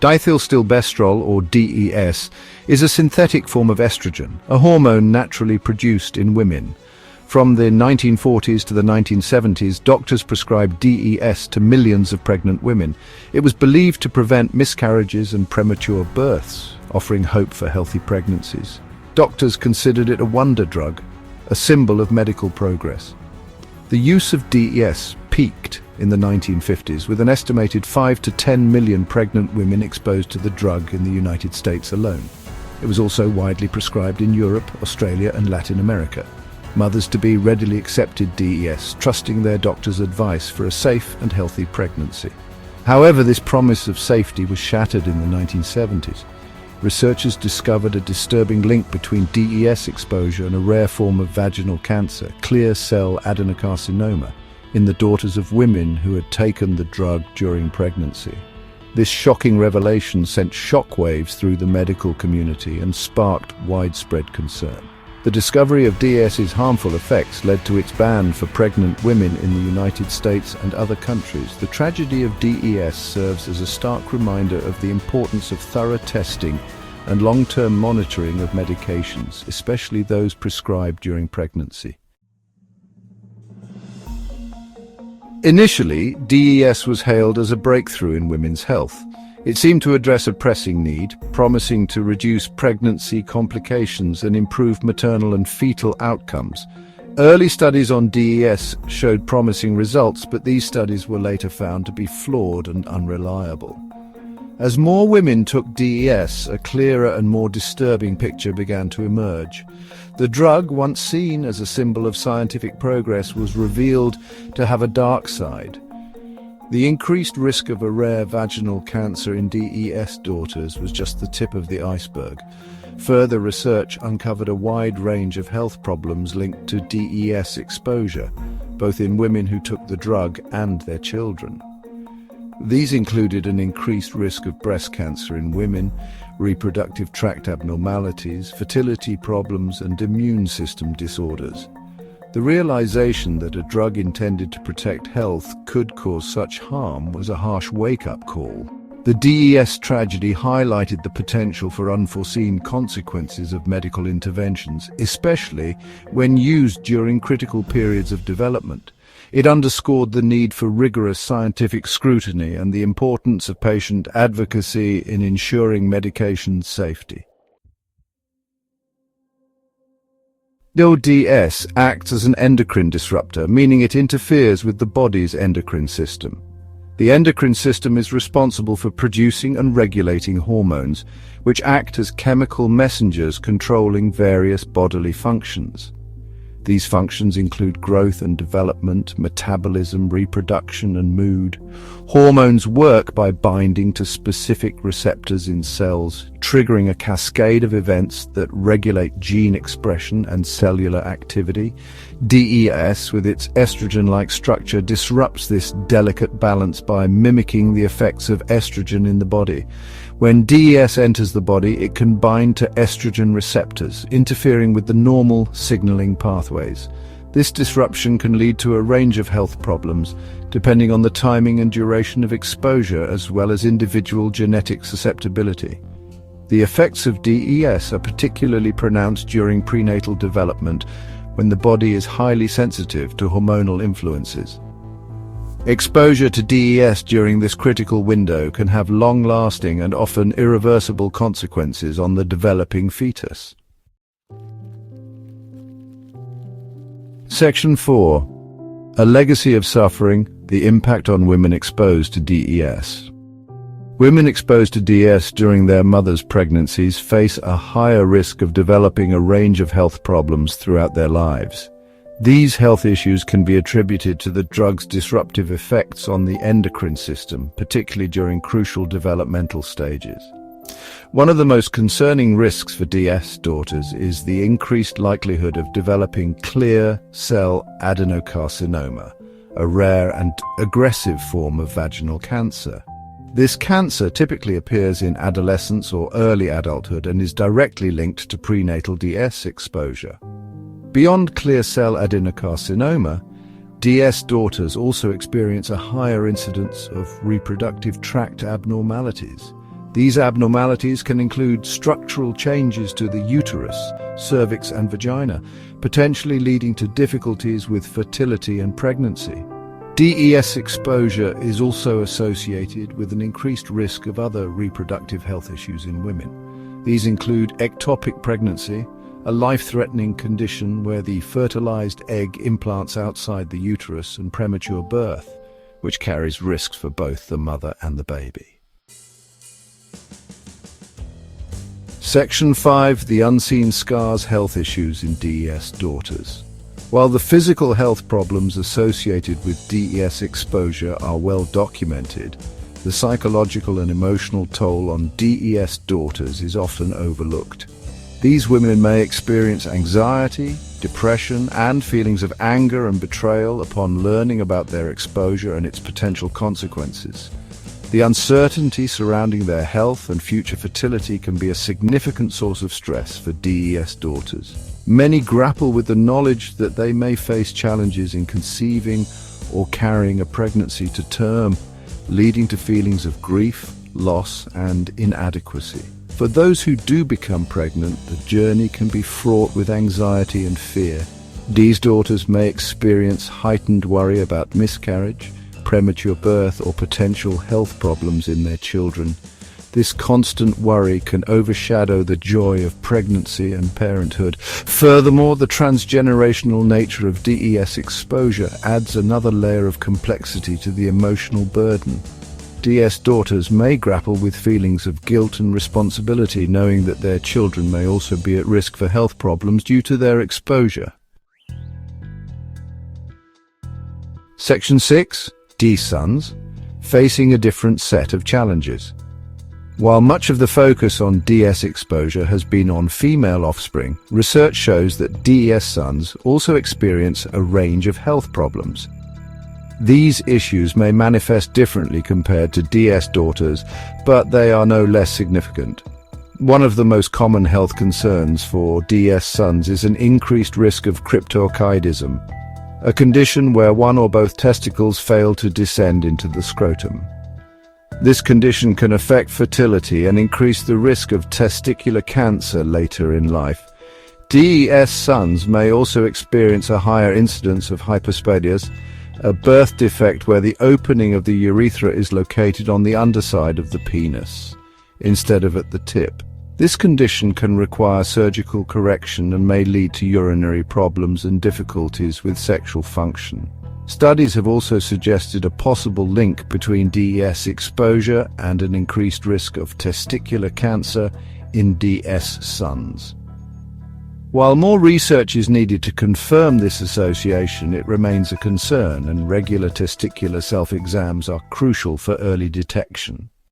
Diethylstilbestrol, or DES, is a synthetic form of estrogen, a hormone naturally produced in women. From the 1940s to the 1970s, doctors prescribed DES to millions of pregnant women. It was believed to prevent miscarriages and premature births, offering hope for healthy pregnancies. Doctors considered it a wonder drug, a symbol of medical progress. The use of DES peaked in the 1950s, with an estimated 5 to 10 million pregnant women exposed to the drug in the United States alone. It was also widely prescribed in Europe, Australia, and Latin America. Mothers-to-be readily accepted DES, trusting their doctor's advice for a safe and healthy pregnancy. However, this promise of safety was shattered in the 1970s. Researchers discovered a disturbing link between DES exposure and a rare form of vaginal cancer, clear cell adenocarcinoma, in the daughters of women who had taken the drug during pregnancy. This shocking revelation sent shockwaves through the medical community and sparked widespread concern. The discovery of DES's harmful effects led to its ban for pregnant women in the United States and other countries. The tragedy of DES serves as a stark reminder of the importance of thorough testing and long-term monitoring of medications, especially those prescribed during pregnancy. Initially, DES was hailed as a breakthrough in women's health. It seemed to address a pressing need, promising to reduce pregnancy complications and improve maternal and fetal outcomes. Early studies on DES showed promising results, but these studies were later found to be flawed and unreliable. As more women took DES, a clearer and more disturbing picture began to emerge. The drug, once seen as a symbol of scientific progress, was revealed to have a dark side. The increased risk of a rare vaginal cancer in DES daughters was just the tip of the iceberg. Further research uncovered a wide range of health problems linked to DES exposure, both in women who took the drug and their children. These included an increased risk of breast cancer in women, reproductive tract abnormalities, fertility problems, and immune system disorders. The realization that a drug intended to protect health could cause such harm was a harsh wake-up call. The DES tragedy highlighted the potential for unforeseen consequences of medical interventions, especially when used during critical periods of development. It underscored the need for rigorous scientific scrutiny and the importance of patient advocacy in ensuring medication safety. DES acts as an endocrine disruptor, meaning it interferes with the body's endocrine system. The endocrine system is responsible for producing and regulating hormones, which act as chemical messengers controlling various bodily functions. These functions include growth and development, metabolism, reproduction, and mood. Hormones work by binding to specific receptors in cells, triggering a cascade of events that regulate gene expression and cellular activity. DES, with its estrogen-like structure, disrupts this delicate balance by mimicking the effects of estrogen in the body. When DES enters the body, it can bind to estrogen receptors, interfering with the normal signaling pathways. This disruption can lead to a range of health problems, depending on the timing and duration of exposure, as well as individual genetic susceptibility. The effects of DES are particularly pronounced during prenatal development, when the body is highly sensitive to hormonal influences. Exposure to DES during this critical window can have long-lasting and often irreversible consequences on the developing fetus. Section 4. A legacy of suffering, the impact on women exposed to DES. Women exposed to DES during their mother's pregnancies face a higher risk of developing a range of health problems throughout their lives. These health issues can be attributed to the drug's disruptive effects on the endocrine system, particularly during crucial developmental stages. One of the most concerning risks for DES daughters is the increased likelihood of developing clear cell adenocarcinoma, a rare and aggressive form of vaginal cancer. This cancer typically appears in adolescence or early adulthood and is directly linked to prenatal DES exposure. Beyond clear cell adenocarcinoma, DES daughters also experience a higher incidence of reproductive tract abnormalities. These abnormalities can include structural changes to the uterus, cervix and vagina, potentially leading to difficulties with fertility and pregnancy. DES exposure is also associated with an increased risk of other reproductive health issues in women. These include ectopic pregnancy, a life-threatening condition where the fertilized egg implants outside the uterus, and premature birth, which carries risks for both the mother and the baby. Section 5. The unseen scars health issues in DES daughters. While the physical health problems associated with DES exposure are well documented, the psychological and emotional toll on DES daughters is often overlooked. These women may experience anxiety, depression, and feelings of anger and betrayal upon learning about their exposure and its potential consequences. The uncertainty surrounding their health and future fertility can be a significant source of stress for DES daughters. Many grapple with the knowledge that they may face challenges in conceiving or carrying a pregnancy to term, leading to feelings of grief, loss, and inadequacy. For those who do become pregnant, the journey can be fraught with anxiety and fear. These daughters may experience heightened worry about miscarriage, premature birth, or potential health problems in their children. This constant worry can overshadow the joy of pregnancy and parenthood. Furthermore, the transgenerational nature of DES exposure adds another layer of complexity to the emotional burden. DS daughters may grapple with feelings of guilt and responsibility, knowing that their children may also be at risk for health problems due to their exposure. Section 6. D sons, facing a different set of challenges. While much of the focus on DS exposure has been on female offspring, research shows that DES sons also experience a range of health problems. These issues may manifest differently compared to DS daughters, but they are no less significant. One of the most common health concerns for DS sons is an increased risk of cryptorchidism, a condition where one or both testicles fail to descend into the scrotum. This condition can affect fertility and increase the risk of testicular cancer later in life. DES sons may also experience a higher incidence of hypospadias, a birth defect where the opening of the urethra is located on the underside of the penis, instead of at the tip. This condition can require surgical correction and may lead to urinary problems and difficulties with sexual function. Studies have also suggested a possible link between DES exposure and an increased risk of testicular cancer in DS sons. While more research is needed to confirm this association, it remains a concern, and regular testicular self-exams are crucial for early detection.